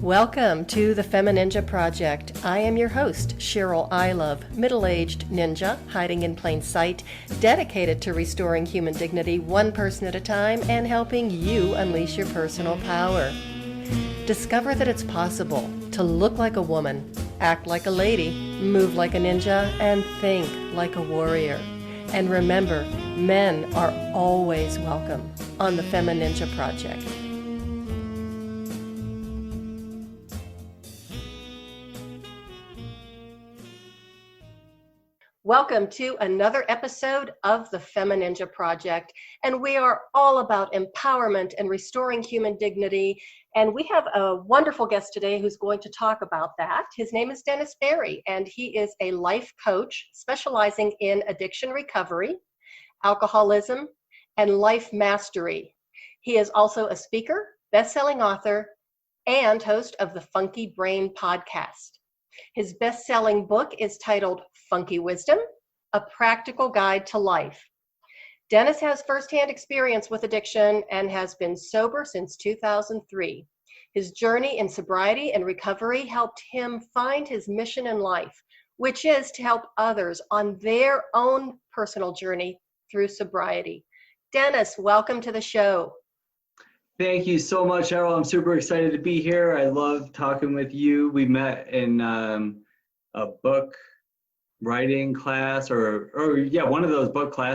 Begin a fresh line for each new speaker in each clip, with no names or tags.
Welcome to the FemiNinja Project. I am your host, Cheryl Ilove, middle-aged ninja hiding in plain sight, dedicated to restoring human dignity one person at a time and helping you unleash your personal power. Discover that it's possible to look like a woman, act like a lady, move like a ninja, and think like a warrior. And remember, men are always welcome on the FemiNinja Project. Welcome to another episode of the FemiNinja Project, and we are all about empowerment and restoring human dignity, and we have a wonderful guest today who's going to talk about that. His name is Dennis Berry, and he is a life coach specializing in addiction recovery, alcoholism, and life mastery. He is also a speaker, best-selling author, and host of the Funky Brain podcast. His best-selling book is titled Funky Wisdom, A Practical Guide to Life. Dennis has firsthand experience with addiction and has been sober since 2003. His journey in sobriety and recovery helped him find his mission in life, which is to help others on their own personal journey through sobriety. Dennis, welcome to the show.
Thank you so much, Cheryl. I'm super excited to be here. I love talking with you. We met in a book writing class or one of those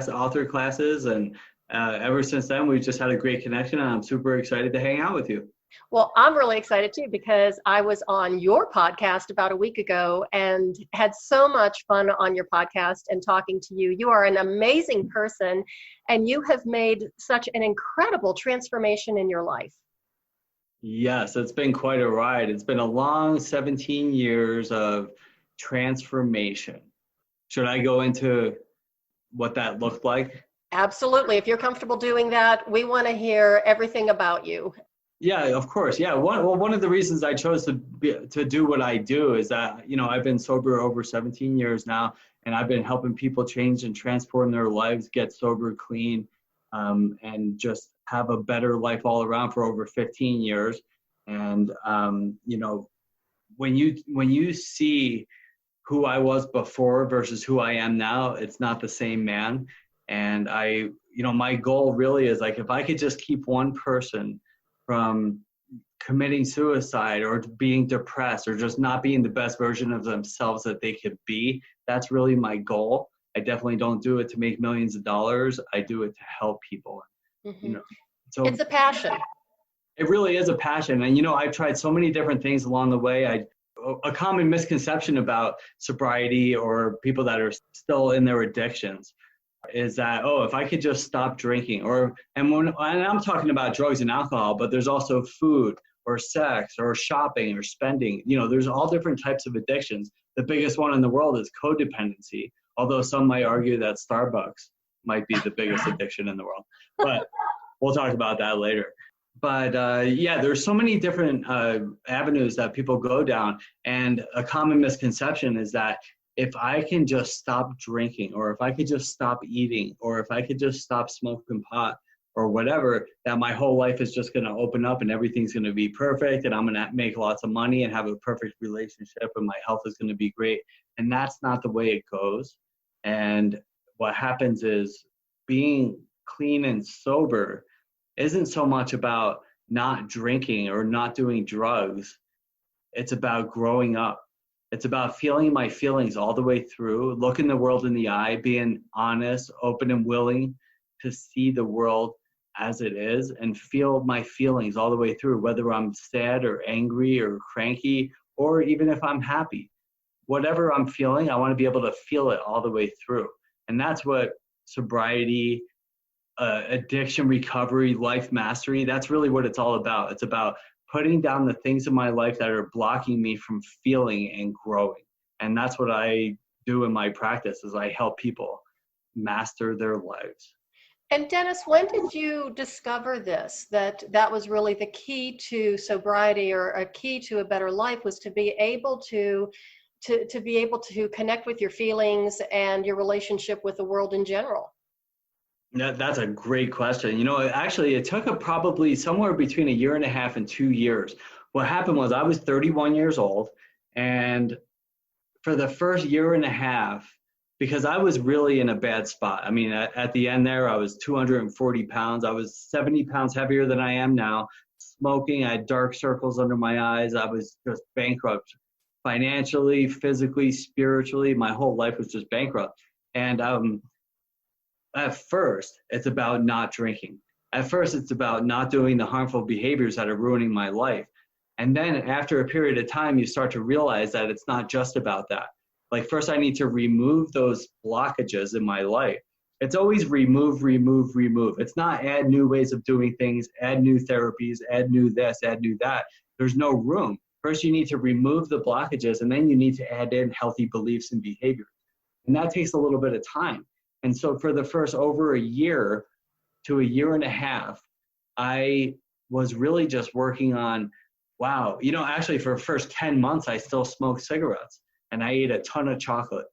author classes. And ever since then, we've just had a great connection, and I'm super excited to hang out with you.
Well, I'm really excited too, because I was on your podcast about a week ago and had so much fun on your podcast and talking to you. You are an amazing person, and you have made such an incredible transformation in your life.
Yes, it's been quite a ride. It's been a long 17 years of transformation. Should I go into what that looked like?
Absolutely. If you're comfortable doing that, we want to hear everything about you.
Yeah, of course. Yeah. One of the reasons I chose to do what I do is that, I've been sober over 17 years now, and I've been helping people change and transform their lives, get sober, clean, and just have a better life all around for over 15 years. And, when you see who I was before versus who I am now, it's not the same man. And my goal really is like, if I could just keep one person from committing suicide or being depressed or just not being the best version of themselves that they could be, that's really my goal. I definitely don't do it to make millions of dollars. I do it to help people.
Mm-hmm.
So
it's a passion.
It really is a passion. And, I've tried so many different things along the way. A common misconception about sobriety or people that are still in their addictions is that, if I could just stop drinking, and I'm talking about drugs and alcohol, but there's also food or sex or shopping or spending. There's all different types of addictions. The biggest one in the world is codependency, although some might argue that Starbucks might be the biggest addiction in the world. But we'll talk about that later. But there's so many different avenues that people go down. And a common misconception is that if I can just stop drinking, or if I could just stop eating, or if I could just stop smoking pot or whatever, that my whole life is just going to open up and everything's going to be perfect and I'm going to make lots of money and have a perfect relationship and my health is going to be great. And that's not the way it goes. And what happens is being clean and sober isn't so much about not drinking or not doing drugs. It's about growing up. It's about feeling my feelings all the way through, looking the world in the eye, being honest, open, and willing to see the world as it is and feel my feelings all the way through, whether I'm sad or angry or cranky, or even if I'm happy. Whatever I'm feeling, I want to be able to feel it all the way through. And that's what sobriety, addiction recovery, life mastery, that's really what it's all about. It's about putting down the things in my life that are blocking me from feeling and growing. And that's what I do in my practice, is I help people master their lives.
And Dennis, when did you discover this, that was really the key to sobriety, or a key to a better life, was to be able to connect with your feelings and your relationship with the world in general?
That's a great question. Actually, it took probably somewhere between 1.5 years and 2 years what happened was I was 31 years old, and for the first year and a half, because I was really in a bad spot. I mean, at the end there, I was 240 pounds. I was 70 pounds heavier than I am now. Smoking, I had dark circles under my eyes. I was just bankrupt financially, physically, spiritually. My whole life was just bankrupt. And at first, it's about not drinking. At first, it's about not doing the harmful behaviors that are ruining my life. And then after a period of time, you start to realize that it's not just about that. Like, first I need to remove those blockages in my life. It's always remove, remove, remove. It's not add new ways of doing things, add new therapies, add new this, add new that. There's no room. First, you need to remove the blockages, and then you need to add in healthy beliefs and behaviors. And that takes a little bit of time. And so for the first over a year to a year and a half, I was really just working on, wow, actually for the first 10 months, I still smoked cigarettes and I ate a ton of chocolate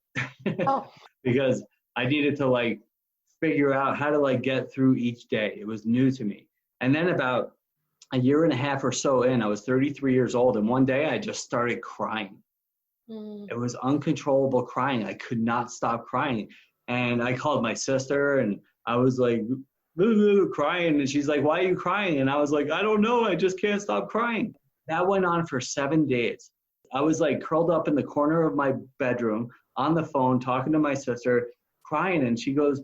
Oh.
because I needed to figure out how to get through each day. It was new to me. And then about a year and a half or so in, I was 33 years old. And one day I just started crying. It was uncontrollable crying. I could not stop crying. And I called my sister and I was like, crying. And she's like, why are you crying? And I was like, I don't know. I just can't stop crying. That went on for 7 days. I was curled up in the corner of my bedroom on the phone, talking to my sister, crying. And she goes,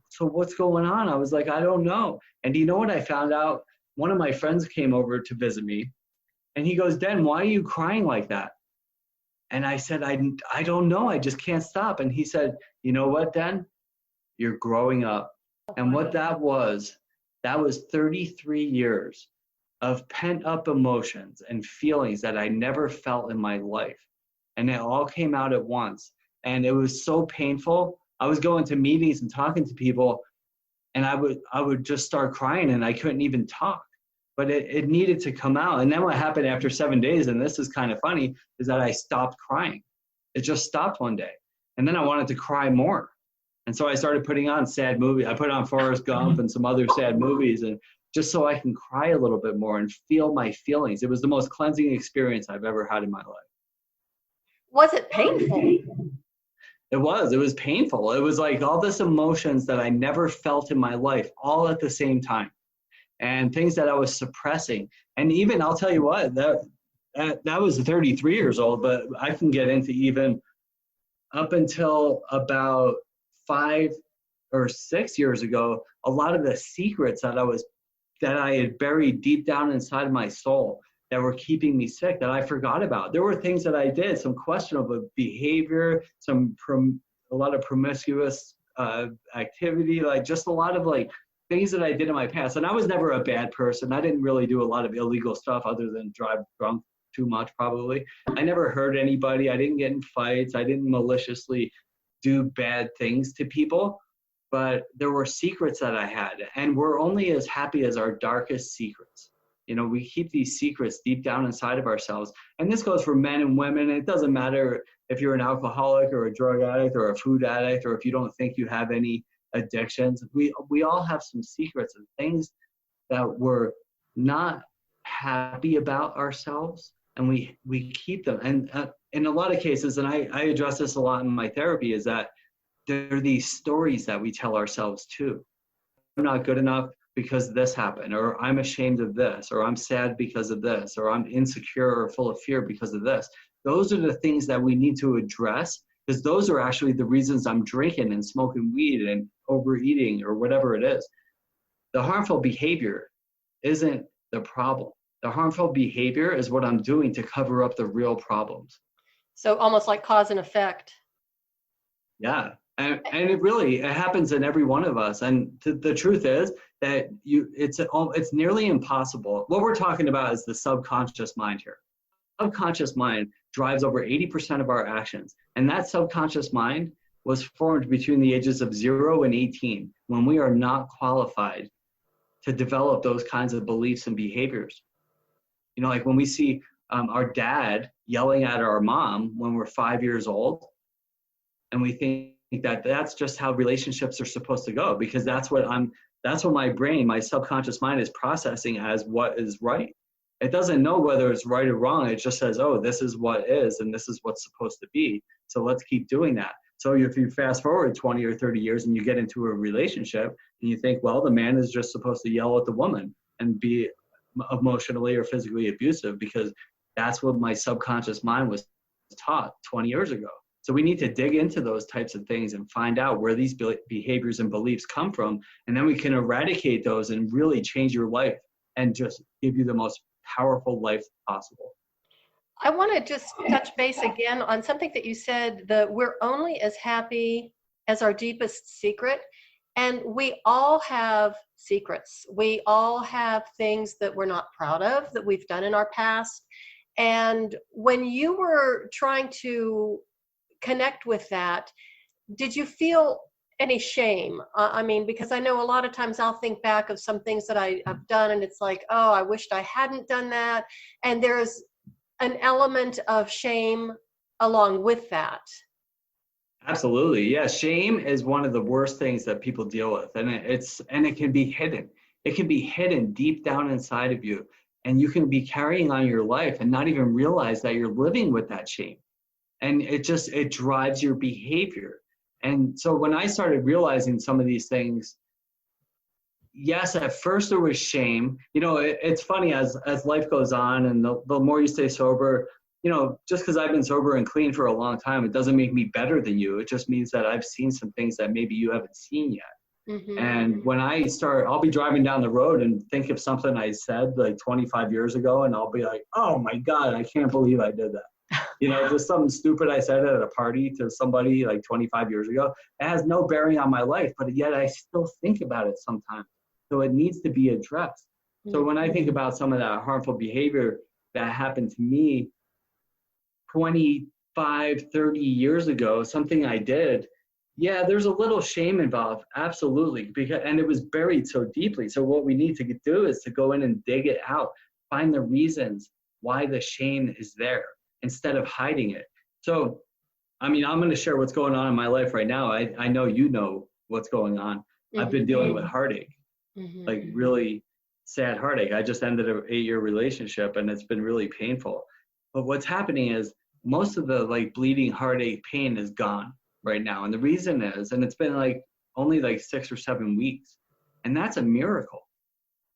so what's going on? I was like, I don't know. And you know what I found out? One of my friends came over to visit me and he goes, Den, why are you crying like that? And I said, I don't know. I just can't stop. And he said, you know what, Den? You're growing up. And what that was 33 years of pent up emotions and feelings that I never felt in my life. And it all came out at once. And it was so painful. I was going to meetings and talking to people and I would just start crying and I couldn't even talk. But it needed to come out. And then what happened after 7 days, and this is kind of funny, is that I stopped crying. It just stopped one day. And then I wanted to cry more. And so I started putting on sad movies. I put on Forrest Gump and some other sad movies, and just so I can cry a little bit more and feel my feelings. It was the most cleansing experience I've ever had in my life.
Was it painful?
It was painful. It was like all this emotions that I never felt in my life all at the same time. And things that I was suppressing. And even, I'll tell you what, that was 33 years old, but I can get into even up until about 5 or 6 years ago, a lot of the secrets that I had buried deep down inside of my soul that were keeping me sick that I forgot about. There were things that I did, some questionable behavior, a lot of promiscuous activity, just a lot of things that I did in my past. And I was never a bad person. I didn't really do a lot of illegal stuff other than drive drunk too much, probably. I never hurt anybody. I didn't get in fights. I didn't maliciously do bad things to people. But there were secrets that I had. And we're only as happy as our darkest secrets. We keep these secrets deep down inside of ourselves. And this goes for men and women. It doesn't matter if you're an alcoholic or a drug addict or a food addict, or if you don't think you have any addictions. We all have some secrets and things that we're not happy about ourselves, and we keep them. And in a lot of cases, and I address this a lot in my therapy, is that there are these stories that we tell ourselves too. I'm not good enough because this happened, or I'm ashamed of this, or I'm sad because of this, or I'm insecure or full of fear because of this. Those are the things that we need to address, because those are actually the reasons I'm drinking and smoking weed and overeating or whatever it is. The harmful behavior isn't the problem. The harmful behavior is what I'm doing to cover up the real problems.
So almost like cause and effect.
Yeah. And it happens in every one of us. And the truth is that it's nearly impossible. What we're talking about is the subconscious mind here. Subconscious mind drives over 80% of our actions. And that subconscious mind was formed between the ages of 0 and 18, when we are not qualified to develop those kinds of beliefs and behaviors. Like when we see our dad yelling at our mom when we're 5 years old, and we think that that's just how relationships are supposed to go, because that's what my brain, my subconscious mind is processing as what is right. It doesn't know whether it's right or wrong. It just says, oh, this is what is, and this is what's supposed to be. So let's keep doing that. So if you fast forward 20 or 30 years and you get into a relationship and you think, well, the man is just supposed to yell at the woman and be emotionally or physically abusive because that's what my subconscious mind was taught 20 years ago. So we need to dig into those types of things and find out where these behaviors and beliefs come from. And then we can eradicate those and really change your life and just give you the most powerful life possible.
I want to just touch base again on something that you said, that we're only as happy as our deepest secret. And we all have secrets. We all have things that we're not proud of that we've done in our past. And when you were trying to connect with that, did you feel any shame? I mean, because I know a lot of times I'll think back of some things that I've done and it's like, oh, I wished I hadn't done that. And there's an element of shame along with that.
Absolutely. Yeah. Shame is one of the worst things that people deal with. And it can be hidden. It can be hidden deep down inside of you. And you can be carrying on your life and not even realize that you're living with that shame. And it drives your behavior. And so when I started realizing some of these things, yes, at first there was shame. It's funny as life goes on and the more you stay sober, just because I've been sober and clean for a long time, it doesn't make me better than you. It just means that I've seen some things that maybe you haven't seen yet. Mm-hmm. And when I'll be driving down the road and think of something I said like 25 years ago, and I'll be like, oh my God, I can't believe I did that. Just something stupid I said at a party to somebody like 25 years ago. It has no bearing on my life, but yet I still think about it sometimes. So it needs to be addressed. Mm-hmm. So when I think about some of that harmful behavior that happened to me 25, 30 years ago, something I did, yeah, there's a little shame involved, absolutely, and it was buried so deeply. So what we need to do is to go in and dig it out, find the reasons why the shame is there instead of hiding it. So, I'm going to share what's going on in my life right now. I know you know what's going on. Mm-hmm. I've been dealing with heartache, mm-hmm. like really sad heartache. I just ended an 8-year relationship and it's been really painful. But what's happening is most of the like bleeding heartache pain is gone right now. And the reason is, and it's been like only like 6 or 7 weeks. And that's a miracle.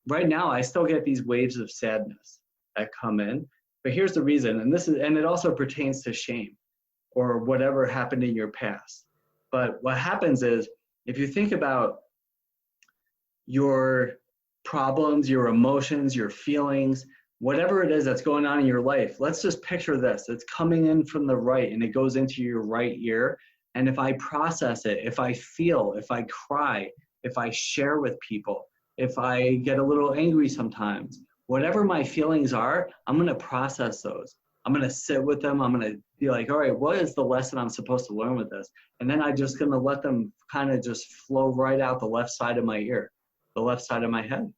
Right now, I still get these waves of sadness that come in. But here's the reason, and it also pertains to shame or whatever happened in your past. But what happens is, if you think about your problems, your emotions, your feelings, whatever it is that's going on in your life, let's just picture this. It's coming in from the right and it goes into your right ear. And if I process it, if I feel, if I cry, if I share with people, if I get a little angry sometimes, whatever my feelings are, I'm going to process those. I'm going to sit with them. I'm going to be like, all right, what is the lesson I'm supposed to learn with this? And then I'm just going to let them kind of just flow right out the left side of my ear, the left side of my head.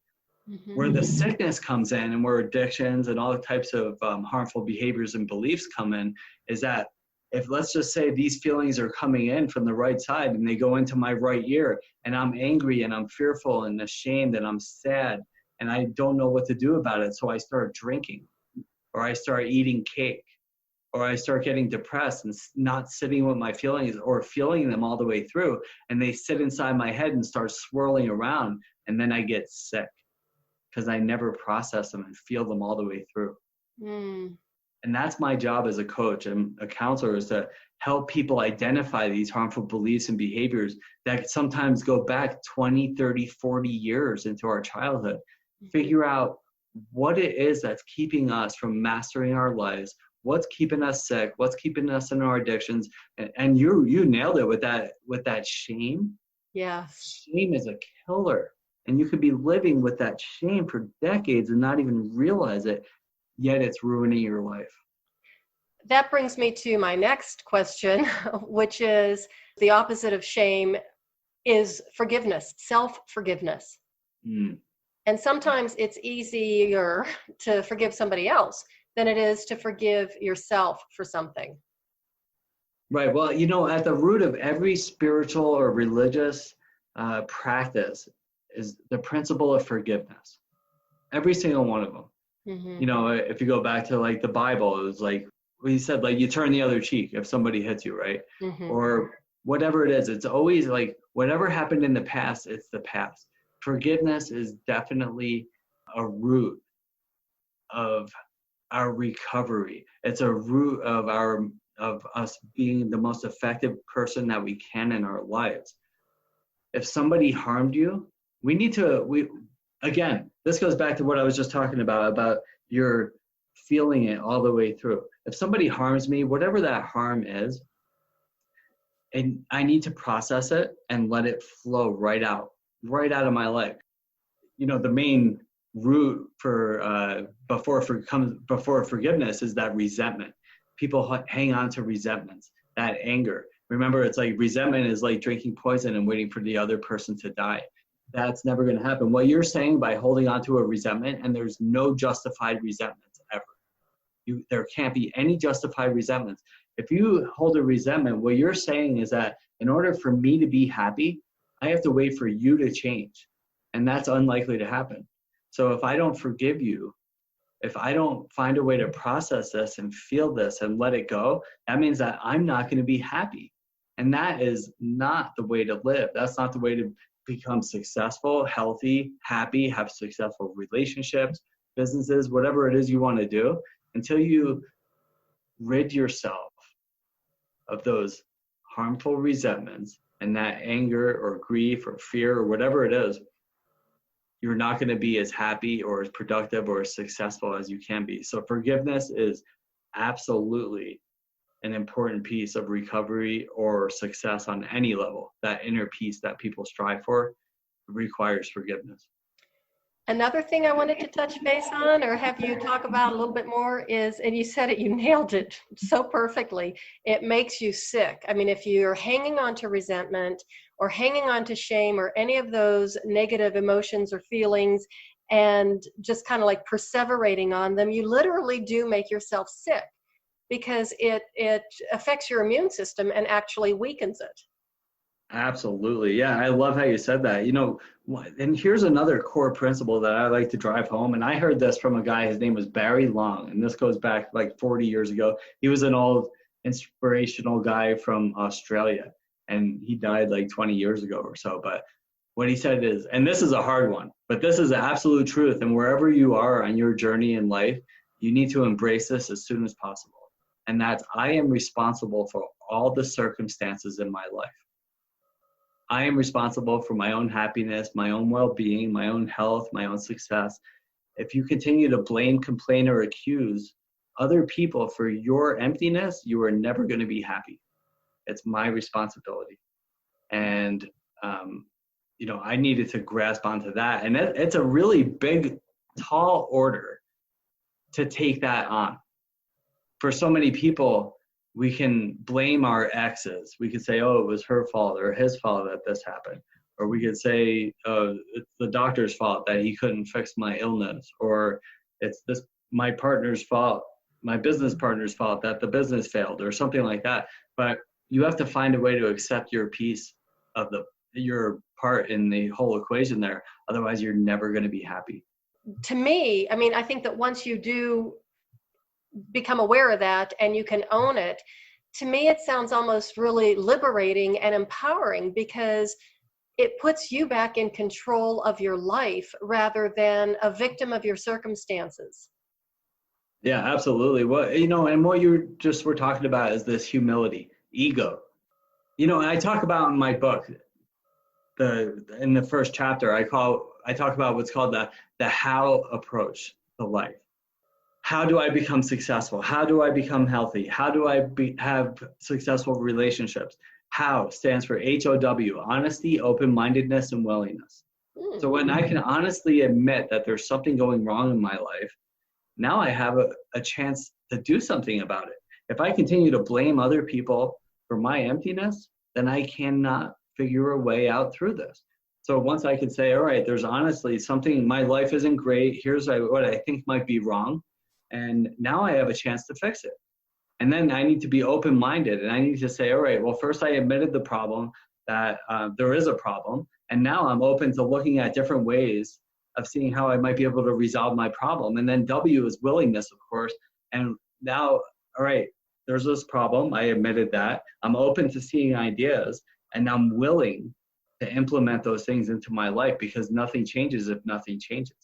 Mm-hmm. Where the sickness comes in and where addictions and all types of harmful behaviors and beliefs come in is that if, let's just say, these feelings are coming in from the right side and they go into my right ear and I'm angry and I'm fearful and ashamed and I'm sad and I don't know what to do about it. So I start drinking or I start eating cake or I start getting depressed and not sitting with my feelings or feeling them all the way through. And they sit inside my head and start swirling around. And then I get sick because I never process them and feel them all the way through. Mm. And that's my job as a coach and a counselor, is to help people identify these harmful beliefs and behaviors that sometimes go back 20, 30, 40 years into our childhood. Figure out what it is that's keeping us from mastering our lives, what's keeping us sick, what's keeping us in our addictions. And you nailed it with that shame.
Yeah.
Shame is a killer. And you could be living with that shame for decades and not even realize it, yet it's ruining your life.
That brings me to my next question, which is the opposite of shame is forgiveness, self-forgiveness. Mm. And sometimes it's easier to forgive somebody else than it is to forgive yourself for something.
Right. Well, at the root of every spiritual or religious practice is the principle of forgiveness. Every single one of them.
Mm-hmm.
You know, if you go back to like the Bible, it was like, he said, like, you turn the other cheek if somebody hits you, right?
Mm-hmm.
Or whatever it is, it's always like, whatever happened in the past, it's the past. Forgiveness is definitely a root of our recovery. It's a root of us being the most effective person that we can in our lives. If somebody harmed you, we again, this goes back to what I was just talking about your feeling it all the way through. If somebody harms me, whatever that harm is, and I need to process it and let it flow right out of my life. You know, the main root for before forgiveness is that resentment. People hang on to resentments, that anger. Remember, it's like resentment is like drinking poison and waiting for the other person to die. That's never going to happen. What you're saying by holding on to a resentment, and there's no justified resentments ever. There can't be any justified resentments. If you hold a resentment, what you're saying is that in order for me to be happy, I have to wait for you to change. And that's unlikely to happen. So if I don't forgive you, if I don't find a way to process this and feel this and let it go, that means that I'm not going to be happy. And that is not the way to live. That's not the way to become successful, healthy, happy, have successful relationships, businesses, whatever it is you want to do. Until you rid yourself of those harmful resentments and that anger or grief or fear or whatever it is, you're not going to be as happy or as productive or as successful as you can be. So forgiveness is absolutely an important piece of recovery or success on any level. That inner peace that people strive for requires forgiveness.
Another thing I wanted to touch base on or have you talk about a little bit more is, and you said it, you nailed it so perfectly, it makes you sick. I mean, if you're hanging on to resentment or hanging on to shame or any of those negative emotions or feelings and just kind of like perseverating on them, you literally do make yourself sick because it affects your immune system and actually weakens it.
Absolutely. Yeah, I love how you said that. You know, and here's another core principle that I like to drive home. And I heard this from a guy, his name was Barry Long. And this goes back like 40 years ago. He was an old inspirational guy from Australia. And he died like 20 years ago or so. But what he said is, and this is a hard one, but this is the absolute truth. And wherever you are on your journey in life, you need to embrace this as soon as possible. And that's, I am responsible for all the circumstances in my life. I am responsible for my own happiness, my own well-being, my own health, my own success. If you continue to blame, complain, or accuse other people for your emptiness, you are never going to be happy. It's my responsibility. And, you know, I needed to grasp onto that. And it's a really big, tall order to take that on. For so many people, we can blame our exes. We could say, oh, it was her fault or his fault that this happened. Or we could say, it's the doctor's fault that he couldn't fix my illness. Or it's my partner's fault, my business partner's fault that the business failed or something like that. But you have to find a way to accept your piece of your part in the whole equation there. Otherwise, you're never going to be happy.
To me, I mean, I think that once you do become aware of that and you can own it, to me it sounds almost really liberating and empowering because it puts you back in control of your life rather than a victim of your circumstances.
Yeah, absolutely. Well, you know, and what you just were talking about is this humility, ego. You know, and I talk about in my book, in the first chapter, I talk about what's called the how approach to life. How do I become successful? How do I become healthy? How do I have successful relationships? How stands for HOW, honesty, open-mindedness, and willingness. So when I can honestly admit that there's something going wrong in my life, now I have a chance to do something about it. If I continue to blame other people for my emptiness, then I cannot figure a way out through this. So once I can say, all right, there's honestly something, my life isn't great. Here's what I think might be wrong. And now I have a chance to fix it. And then I need to be open-minded and I need to say, all right, well, first I admitted the problem, that there is a problem. And now I'm open to looking at different ways of seeing how I might be able to resolve my problem. And then W is willingness, of course. And now, all right, there's this problem. I admitted that. I'm open to seeing ideas, and I'm willing to implement those things into my life, because nothing changes if nothing changes.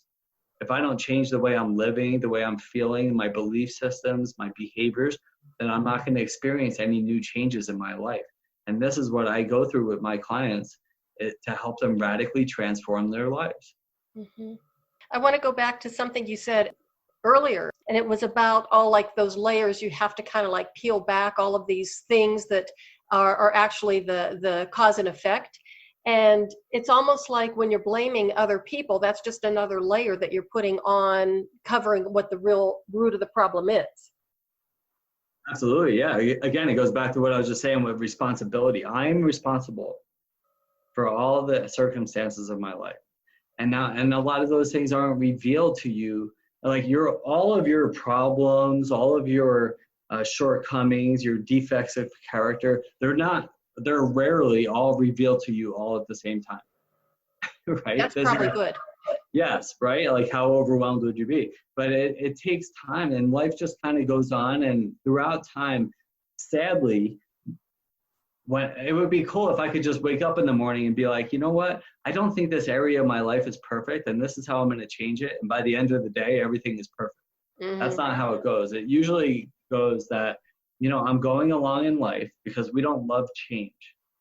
If I don't change the way I'm living, the way I'm feeling, my belief systems, my behaviors, then I'm not going to experience any new changes in my life. And this is what I go through with my clients, to help them radically transform their lives.
Mm-hmm. I want to go back to something you said earlier, and it was about all like those layers you have to kind of like peel back, all of these things that are actually the cause and effect. And it's almost like when you're blaming other people, that's just another layer that you're putting on, covering what the real root of the problem is.
Absolutely, yeah. Again, it goes back to what I was just saying with responsibility. I'm responsible for all the circumstances of my life. And a lot of those things aren't revealed to you. Like all of your problems, all of your shortcomings, your defects of character, they're rarely all revealed to you all at the same time. Right?
That's probably good.
Yes, right? Like how overwhelmed would you be? But it takes time, and life just kind of goes on. And throughout time, sadly, when it would be cool if I could just wake up in the morning and be like, you know what? I don't think this area of my life is perfect, and this is how I'm going to change it. And by the end of the day, everything is perfect. Mm-hmm. That's not how it goes. It usually goes that, I'm going along in life, because we don't love change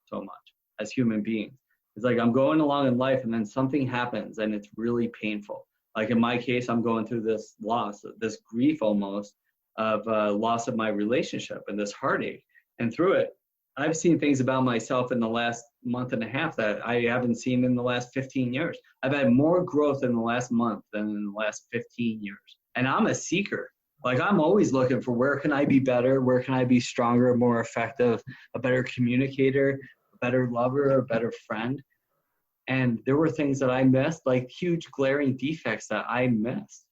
so much as human beings. It's like I'm going along in life, and then something happens, and it's really painful. Like in my case, I'm going through this loss, this grief almost of loss of my relationship, and this heartache. And through it, I've seen things about myself in the last month and a half that I haven't seen in the last 15 years. I've had more growth in the last month than in the last 15 years. And I'm a seeker. Like I'm always looking for, where can I be better? Where can I be stronger, more effective, a better communicator, a better lover, a better friend? And there were things that I missed, like huge glaring defects that I missed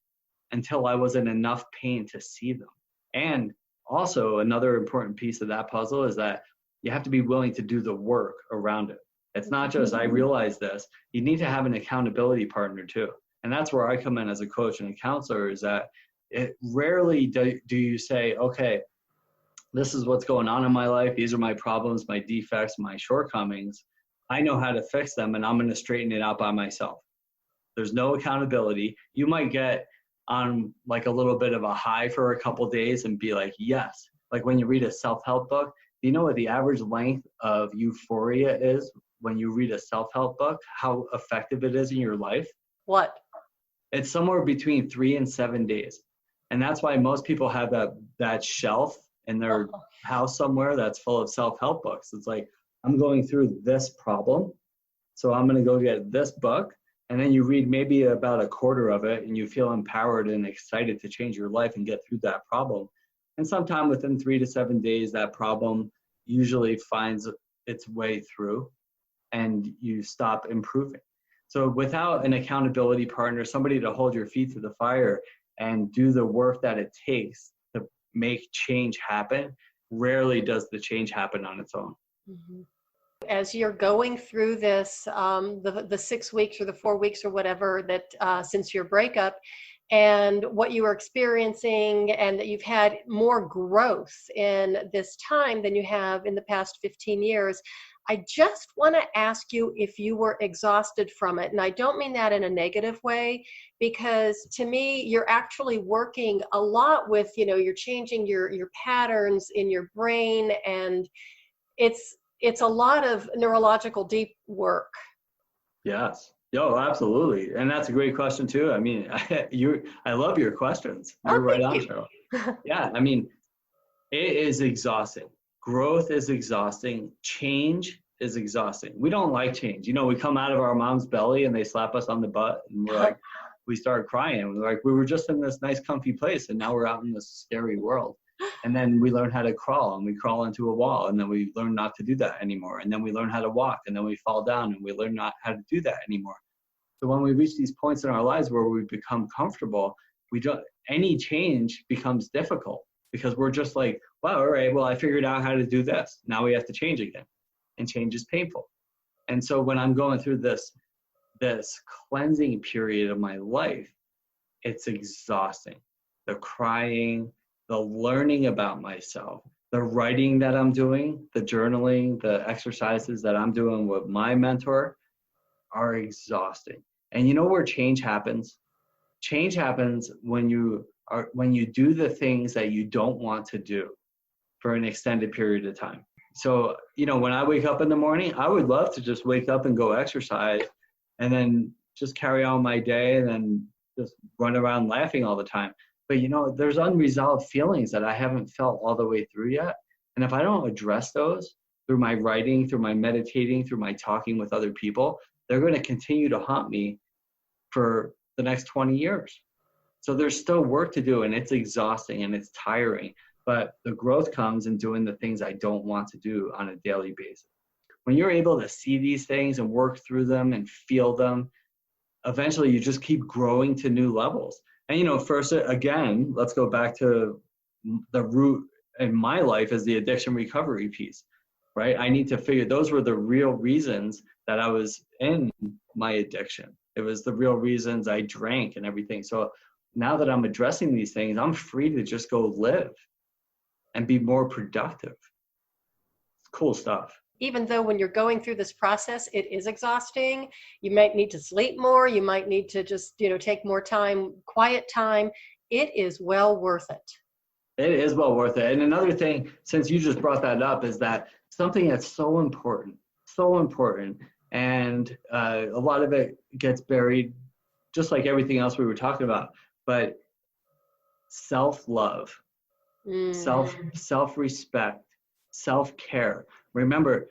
until I was in enough pain to see them. And also another important piece of that puzzle is that you have to be willing to do the work around it. It's not just, I realize this, you need to have an accountability partner too. And that's where I come in as a coach and a counselor, is that it rarely do you say, okay, this is what's going on in my life. These are my problems, my defects, my shortcomings. I know how to fix them, and I'm going to straighten it out by myself. There's no accountability. You might get on like a little bit of a high for a couple of days and be like, yes. Like when you read a self-help book, do you know what the average length of euphoria is when you read a self-help book? How effective it is in your life?
What?
It's somewhere between 3 and 7 days. And that's why most people have that shelf in their house somewhere that's full of self-help books. It's like, I'm going through this problem, so I'm going to go get this book. And then you read maybe about a quarter of it, and you feel empowered and excited to change your life and get through that problem. And sometime within 3 to 7 days, that problem usually finds its way through, and you stop improving. So without an accountability partner, somebody to hold your feet to the fire and do the work that it takes to make change happen, rarely does the change happen on its own.
Mm-hmm. As you're going through this, the 6 weeks or the 4 weeks or whatever that since your breakup, and what you are experiencing, and that you've had more growth in this time than you have in the past 15 years, I just want to ask you if you were exhausted from it. And I don't mean that in a negative way, because to me, you're actually working a lot with, you're changing your patterns in your brain, and it's a lot of neurological deep work.
Yes. Yo, absolutely. And that's a great question too. I mean, I love your questions. You're right on, Cheryl. Yeah. I mean, it is exhausting. Growth is exhausting. Change is exhausting. We don't like change. We come out of our mom's belly and they slap us on the butt, and we're like, we start crying. We're like, we were just in this nice comfy place, and now we're out in this scary world. And then we learn how to crawl, and we crawl into a wall, and then we learn not to do that anymore. And then we learn how to walk, and then we fall down, and we learn not how to do that anymore. So when we reach these points in our lives where we become comfortable, any change becomes difficult, because we're just like, wow, all right, well, I figured out how to do this. Now we have to change again. And change is painful. And so when I'm going through this this cleansing period of my life, it's exhausting. The crying, the learning about myself, the writing that I'm doing, the journaling, the exercises that I'm doing with my mentor are exhausting. And you know where change happens? Change happens when you do the things that you don't want to do for an extended period of time. So, when I wake up in the morning, I would love to just wake up and go exercise and then just carry on my day and then just run around laughing all the time. But, there's unresolved feelings that I haven't felt all the way through yet. And if I don't address those through my writing, through my meditating, through my talking with other people, they're going to continue to haunt me for the next 20 years. So there's still work to do, and it's exhausting and it's tiring. But the growth comes in doing the things I don't want to do on a daily basis. When you're able to see these things and work through them and feel them, eventually you just keep growing to new levels. And, first, again, let's go back to the root in my life is the addiction recovery piece, right? I need to figure those were the real reasons that I was in my addiction. It was the real reasons I drank and everything. So now that I'm addressing these things, I'm free to just go live and be more productive. It's cool stuff.
Even though when you're going through this process, it is exhausting. You might need to sleep more. You might need to just, take more time, quiet time. It is well worth it.
It is well worth it. And another thing, since you just brought that up, is that something that's so important, and a lot of it gets buried, just like everything else we were talking about, but self-love. Self-respect, self-care. Remember,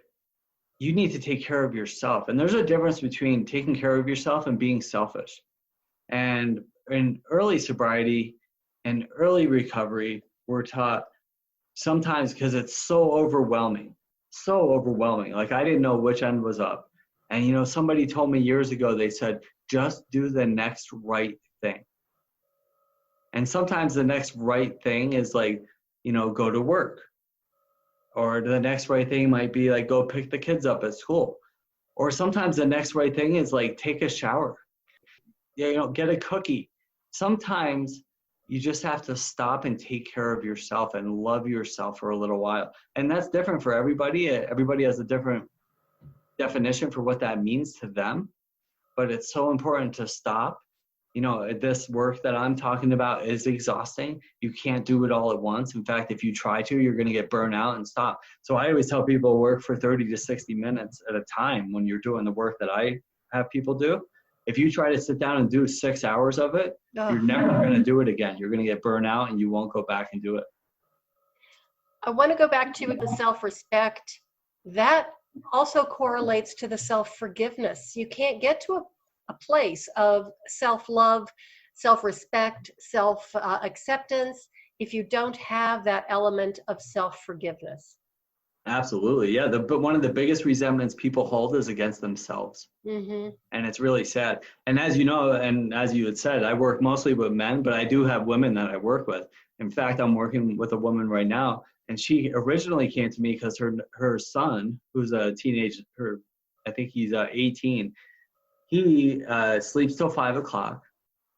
you need to take care of yourself. And there's a difference between taking care of yourself and being selfish. And in early sobriety and early recovery, we're taught sometimes because it's so overwhelming. Like I didn't know which end was up. And, somebody told me years ago, they said, just do the next right thing. And sometimes the next right thing is like, go to work. Or the next right thing might be like, go pick the kids up at school. Or sometimes the next right thing is like, take a shower. Get a cookie. Sometimes you just have to stop and take care of yourself and love yourself for a little while. And that's different for everybody. Everybody has a different definition for what that means to them. But it's so important to stop. This work that I'm talking about is exhausting. You can't do it all at once. In fact, if you try to, you're going to get burnt out and stop. So I always tell people work for 30 to 60 minutes at a time when you're doing the work that I have people do. If you try to sit down and do 6 hours of it, you're never going to do it again. You're going to get burnt out and you won't go back and do it.
I want to go back to the self-respect. That also correlates to the self-forgiveness. You can't get to a place of self-love, self-respect, self-acceptance if you don't have that element of self-forgiveness.
Absolutely. Yeah. But one of the biggest resentments people hold is against themselves. Mm-hmm. And it's really sad. And as you know, and as you had said, I work mostly with men, but I do have women that I work with. In fact, I'm working with a woman right now, and she originally came to me because her son, who's a teenager, I think he's 18, he sleeps till 5 o'clock,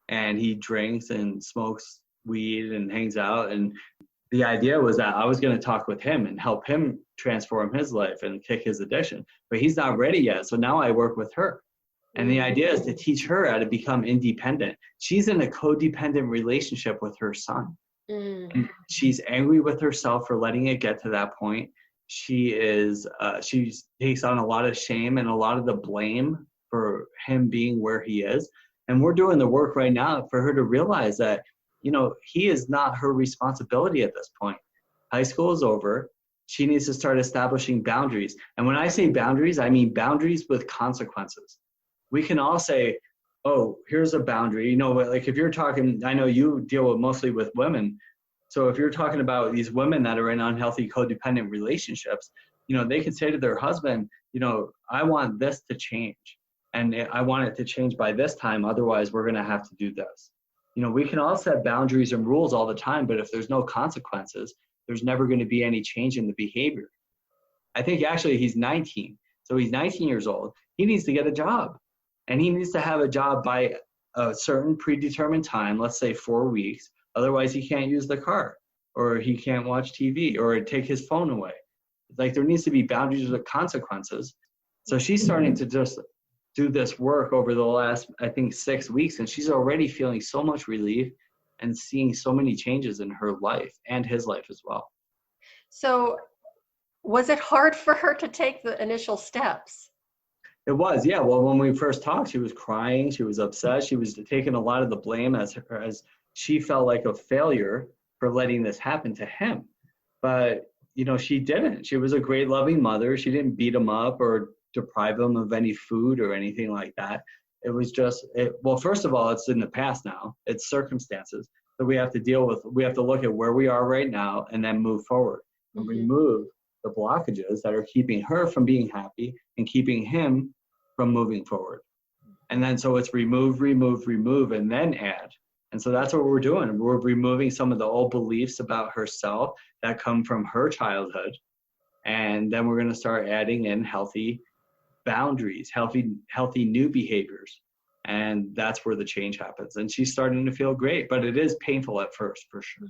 and he drinks and smokes weed and hangs out. And the idea was that I was going to talk with him and help him transform his life and kick his addiction. But he's not ready yet. So now I work with her. And the idea is to teach her how to become independent. She's in a codependent relationship with her son. And she's angry with herself for letting it get to that point. She takes on a lot of shame and a lot of the blame for him being where he is. And we're doing the work right now for her to realize that, he is not her responsibility at this point. High school is over. She needs to start establishing boundaries. And when I say boundaries, I mean boundaries with consequences. We can all say, oh, here's a boundary. Like if you're talking, I know you deal mostly with women. So if you're talking about these women that are in unhealthy codependent relationships, they can say to their husband, I want this to change. And I want it to change by this time. Otherwise, we're going to have to do this. We can all set boundaries and rules all the time, but if there's no consequences, there's never going to be any change in the behavior. I think actually he's 19. So he's 19 years old. He needs to get a job. And he needs to have a job by a certain predetermined time, let's say 4 weeks. Otherwise, he can't use the car, or he can't watch TV, or take his phone away. Like, there needs to be boundaries with consequences. So she's starting to just do this work over the last, I think, 6 weeks, and she's already feeling so much relief and seeing so many changes in her life and his life as well.
So was it hard for her to take the initial steps?
It was, yeah. Well, when we first talked, she was crying, she was upset, she was taking a lot of the blame as she felt like a failure for letting this happen to him. But, she didn't. She was a great, loving mother. She didn't beat him up or deprive him of any food or anything like that. It was just, well, first of all, it's in the past now. It's circumstances that we have to deal with. We have to look at where we are right now and then move forward and remove the blockages that are keeping her from being happy and keeping him from moving forward. And then so it's remove, and then add. And so that's what we're doing. We're removing some of the old beliefs about herself that come from her childhood. And then we're going to start adding in healthy boundaries, healthy new behaviors. And that's where the change happens. And she's starting to feel great, but it is painful at first, for sure.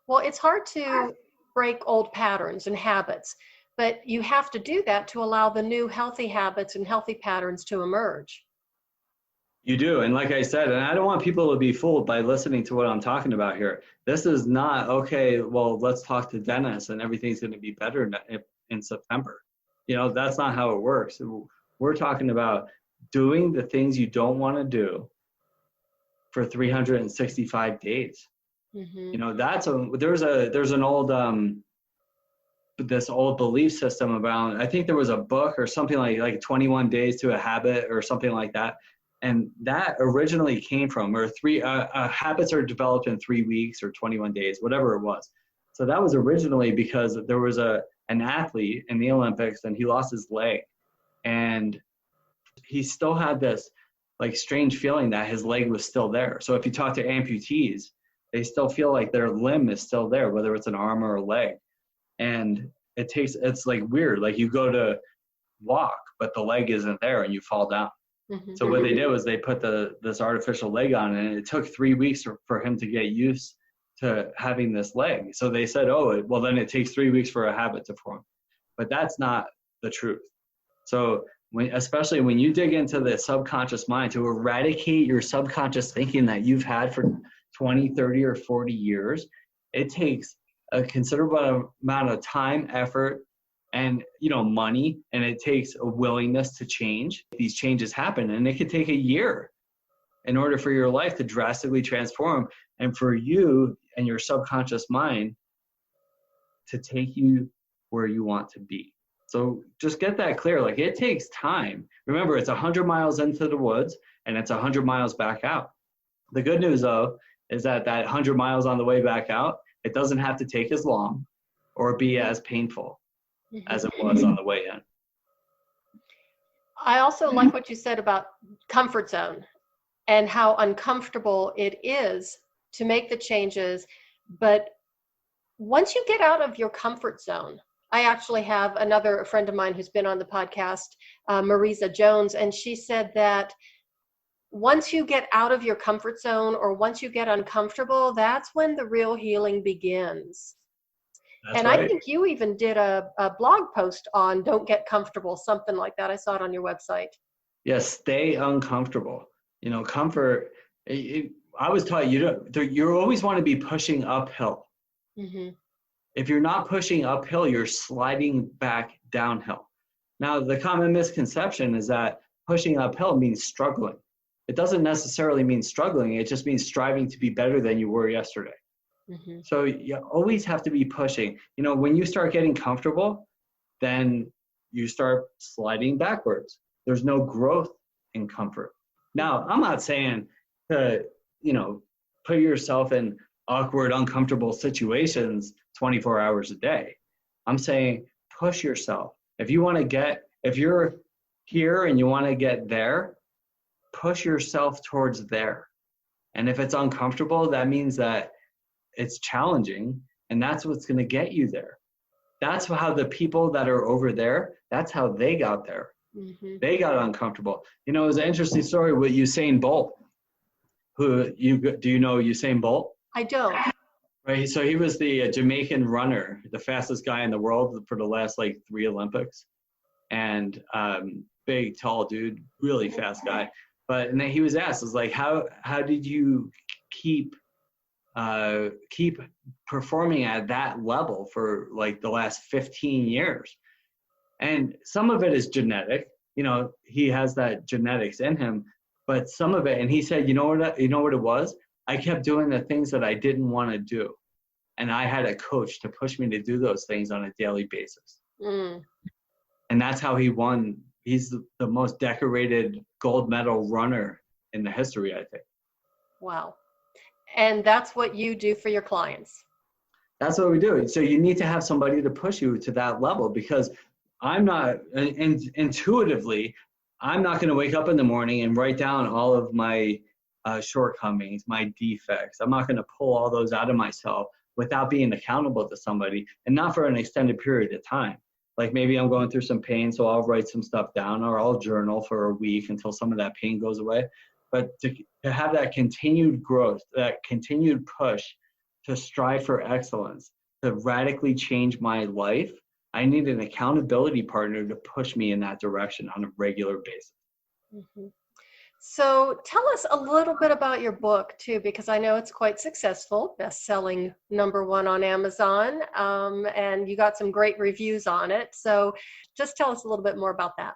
Well, it's hard to break old patterns and habits, but you have to do that to allow the new healthy habits and healthy patterns to emerge.
You do. And like I said, and I don't want people to be fooled by listening to what I'm talking about here. This is not, okay, well, let's talk to Dennis and everything's going to be better in September. That's not how it works. We're talking about doing the things you don't want to do for 365 days. There's an old this old belief system about, I think there was a book or something like 21 days to a habit or something like that. And that originally came from, or habits are developed in 3 weeks or 21 days, whatever it was. So that was originally because there was an athlete in the Olympics and he lost his leg. And he still had this strange feeling that his leg was still there. So if you talk to amputees, they still feel like their limb is still there, whether it's an arm or a leg. And it's weird. Like, you go to walk, but the leg isn't there and you fall down. So what they did was they put this artificial leg on, and it took 3 weeks for him to get used to having this leg. So they said, well, then it takes 3 weeks for a habit to form. But that's not the truth. So especially when you dig into the subconscious mind, to eradicate your subconscious thinking that you've had for 20, 30, or 40 years, it takes a considerable amount of time, effort, and money, and it takes a willingness to change. These changes happen, and it could take a year in order for your life to drastically transform, and for you and your subconscious mind to take you where you want to be. So just get that clear. It takes time. Remember, it's 100 miles into the woods and it's 100 miles back out. The good news, though, is that 100 miles on the way back out, it doesn't have to take as long or be as painful as it was on the way in.
I also like what you said about comfort zone and how uncomfortable it is to make the changes. But once you get out of your comfort zone, I actually have another friend of mine who's been on the podcast, Marisa Jones, and she said that once you get out of your comfort zone, or once you get uncomfortable, that's when the real healing begins. That's right. I think you even did a blog post on don't get comfortable, something like that. I saw it on your website.
Yes, stay uncomfortable. Comfort, I was taught you always want to be pushing uphill. If you're not pushing uphill, you're sliding back downhill. Now, the common misconception is that pushing uphill means struggling. It doesn't necessarily mean struggling. It just means striving to be better than you were yesterday. So you always have to be pushing. When you start getting comfortable, then you start sliding backwards. There's no growth in comfort. Now, I'm not saying to, put yourself in awkward, uncomfortable situations 24 hours a day. I'm saying push yourself. If you're here and you want to get there, push yourself towards there. And if it's uncomfortable, that means that it's challenging, and that's what's going to get you there. That's how the people that are over there, that's how they got there.
Mm-hmm.
They got uncomfortable. You know, it was an interesting story with Usain Bolt. Do you know Usain Bolt?
I don't.
Right. So he was the Jamaican runner, the fastest guy in the world for the last like 3 Olympics, and big, tall dude, really fast guy. And then he was asked, "Was like, how did you keep performing at that level for like the last 15 years?" And some of it is genetic. You know, he has that genetics in him, but some of it, and he said, you know what it was? I kept doing the things that I didn't want to do. And I had a coach to push me to do those things on a daily basis.
Mm.
And that's how he won. He's the most decorated gold medal runner in the history, I think.
Wow. And that's what you do for your clients.
That's what we do. So you need to have somebody to push you to that level, because I'm not, intuitively, I'm not going to wake up in the morning and write down all of my shortcomings, my defects. I'm not going to pull all those out of myself without being accountable to somebody, and not for an extended period of time. Like maybe I'm going through some pain, so I'll write some stuff down, or I'll journal for a week until some of that pain goes away. But to have that continued growth, that continued push to strive for excellence, to radically change my life, I need an accountability partner to push me in that direction on a regular basis.
Mm-hmm. So tell us a little bit about your book too, because I know it's quite successful, best-selling #1 on Amazon, and you got some great reviews on it. So just tell us a little bit more about that.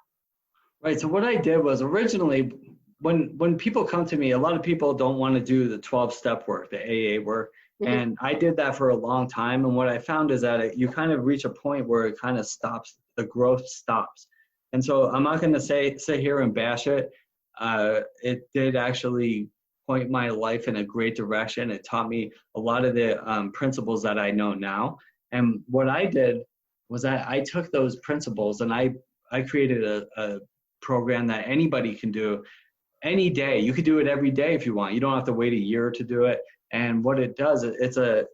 Right. So what I did was, originally, when people come to me, a lot of people don't want to do the 12-step work, the AA work.
Mm-hmm.
And I did that for a long time. And what I found is that you kind of reach a point where it kind of stops, the growth stops. And so I'm not going to sit here and bash it. It did actually point my life in a great direction. It taught me a lot of the principles that I know now. And what I did was I took those principles and I created a program that anybody can do any day. You could do it every day if you want. You don't have to wait a year to do it. And what it does, it's a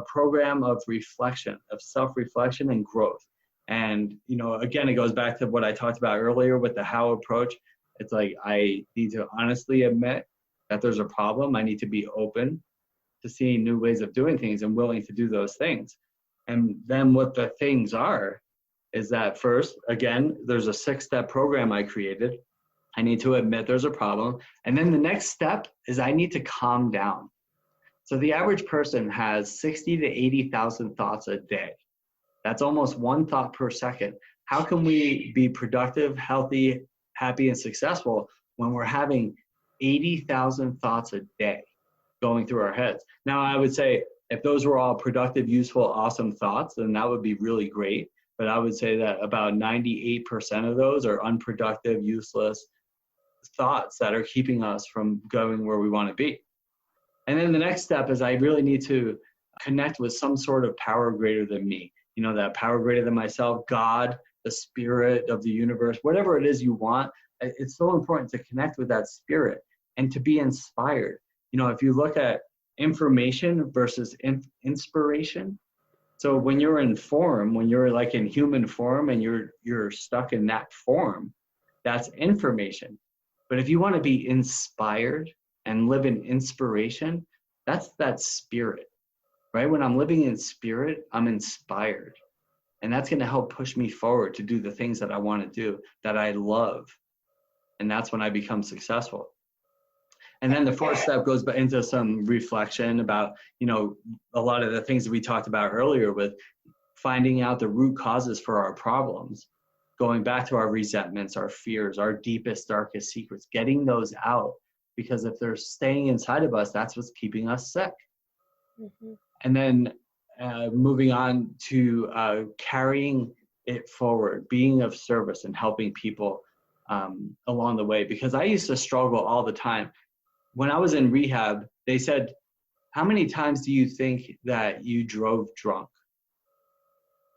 program of reflection, of self-reflection and growth. And, you know, again, it goes back to what I talked about earlier with the how approach. It's like, I need to honestly admit that there's a problem. I need to be open to seeing new ways of doing things and willing to do those things. And then what the things are is that, first, again, there's a 6-step program I created. I need to admit there's a problem. And then the next step is I need to calm down. So the average person has 60 to 80,000 thoughts a day. That's almost 1 thought per second. How can we be productive, healthy, happy, and successful when we're having 80,000 thoughts a day going through our heads? Now, I would say if those were all productive, useful, awesome thoughts, then that would be really great. But I would say that about 98% of those are unproductive, useless thoughts that are keeping us from going where we want to be. And then the next step is I really need to connect with some sort of power greater than me. You know, that power greater than myself, God, the spirit of the universe, whatever it is you want. It's so important to connect with that spirit and to be inspired. You know, if you look at information versus inspiration. So when you're in form, when you're like in human form and you're stuck in that form, that's information. But if you want to be inspired and live in inspiration, that's that spirit, right? When I'm living in spirit, I'm inspired. And that's going to help push me forward to do the things that I want to do, that I love. And that's when I become successful. And then the 4th step goes into some reflection about, you know, a lot of the things that we talked about earlier with finding out the root causes for our problems, going back to our resentments, our fears, our deepest, darkest secrets, getting those out. Because if they're staying inside of us, that's what's keeping us sick. Mm-hmm. And then moving on to carrying it forward, being of service and helping people along the way. Because I used to struggle all the time. When I was in rehab, they said, how many times do you think that you drove drunk?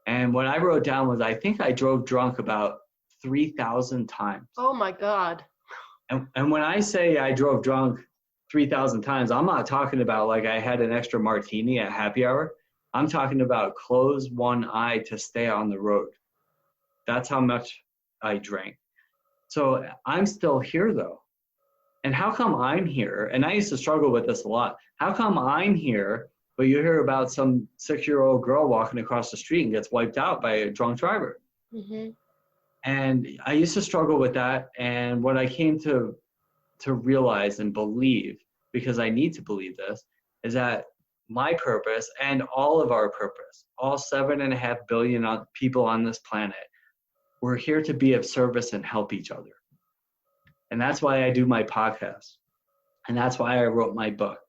And what I wrote down was, I think I drove drunk about 3,000 times.
Oh my God.
And when I say I drove drunk 3,000 times, I'm not talking about like I had an extra martini at happy hour. I'm talking about close one eye to stay on the road. That's how much I drank. So I'm still here though. And how come I'm here? And I used to struggle with this a lot. How come I'm here, but you hear about some 6-year-old girl walking across the street and gets wiped out by a drunk driver?
Mm-hmm.
And I used to struggle with that. And what I came to realize and believe, because I need to believe this, is that my purpose and all of our purpose, all 7.5 billion people on this planet, we're here to be of service and help each other. And that's why I do my podcast. And that's why I wrote my book.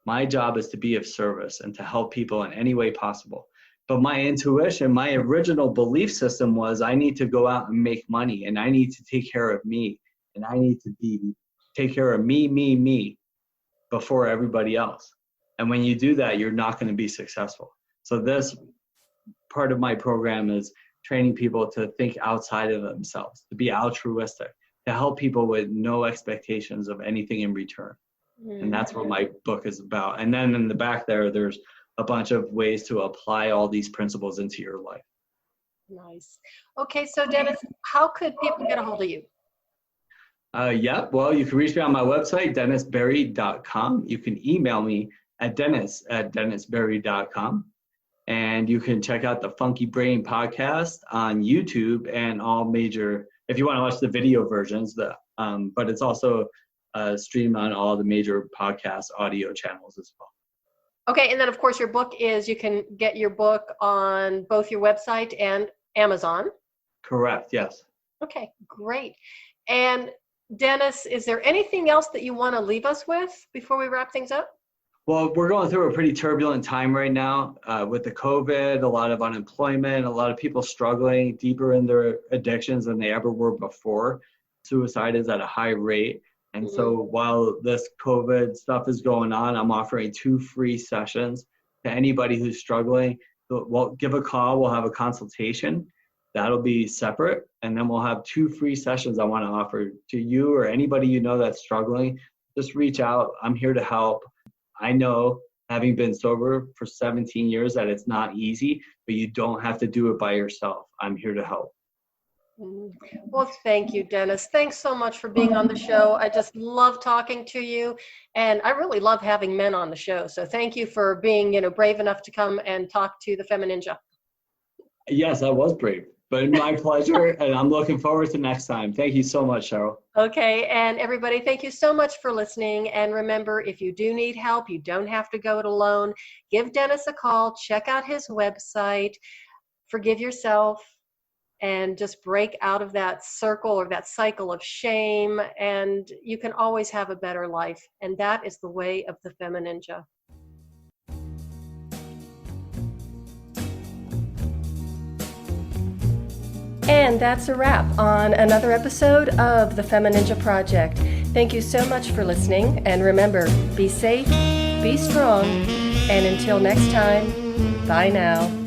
My job is to be of service and to help people in any way possible. But my intuition, my original belief system was I need to go out and make money, and I need to take care of me, and I need to take care of me before everybody else. And when you do that, you're not going to be successful. So this part of my program is training people to think outside of themselves, to be altruistic, to help people with no expectations of anything in return. And that's what my book is about. And then in the back there's a bunch of ways to apply all these principles into your life.
Nice. Okay, so Dennis, how could people get a hold of you?
Well, you can reach me on my website, dennisberry.com. You can email me at dennis@dennisberry.com. And you can check out the Funky Brain podcast on YouTube and all major, if you want to watch the video versions, but it's also streamed on all the major podcast audio channels as well.
Okay, and then of course your book you can get your book on both your website and Amazon.
Correct, yes.
Okay, great. And Dennis, is there anything else that you want to leave us with before we wrap things up?
Well, we're going through a pretty turbulent time right now with the COVID, a lot of unemployment, a lot of people struggling deeper in their addictions than they ever were before. Suicide is at a high rate. And so while this COVID stuff is going on, I'm offering 2 free sessions to anybody who's struggling. Well, give a call. We'll have a consultation. That'll be separate. And then we'll have 2 free sessions I want to offer to you or anybody you know that's struggling. Just reach out. I'm here to help. I know, having been sober for 17 years, that it's not easy, but you don't have to do it by yourself. I'm here to help.
Well, thank you, Dennis. Thanks so much for being on the show. I just love talking to you, and I really love having men on the show. So thank you for being, brave enough to come and talk to the FemiNinja.
Yes, I was brave, but my pleasure, and I'm looking forward to next time. Thank you so much, Cheryl.
Okay, and everybody, thank you so much for listening. And remember, if you do need help, you don't have to go it alone. Give Dennis a call, check out his website, forgive yourself, and just break out of that circle or that cycle of shame, and you can always have a better life. And that is the way of the FemiNinja. And that's a wrap on another episode of the FemiNinja Project. Thank you so much for listening, and remember, be safe, be strong, and until next time, bye now.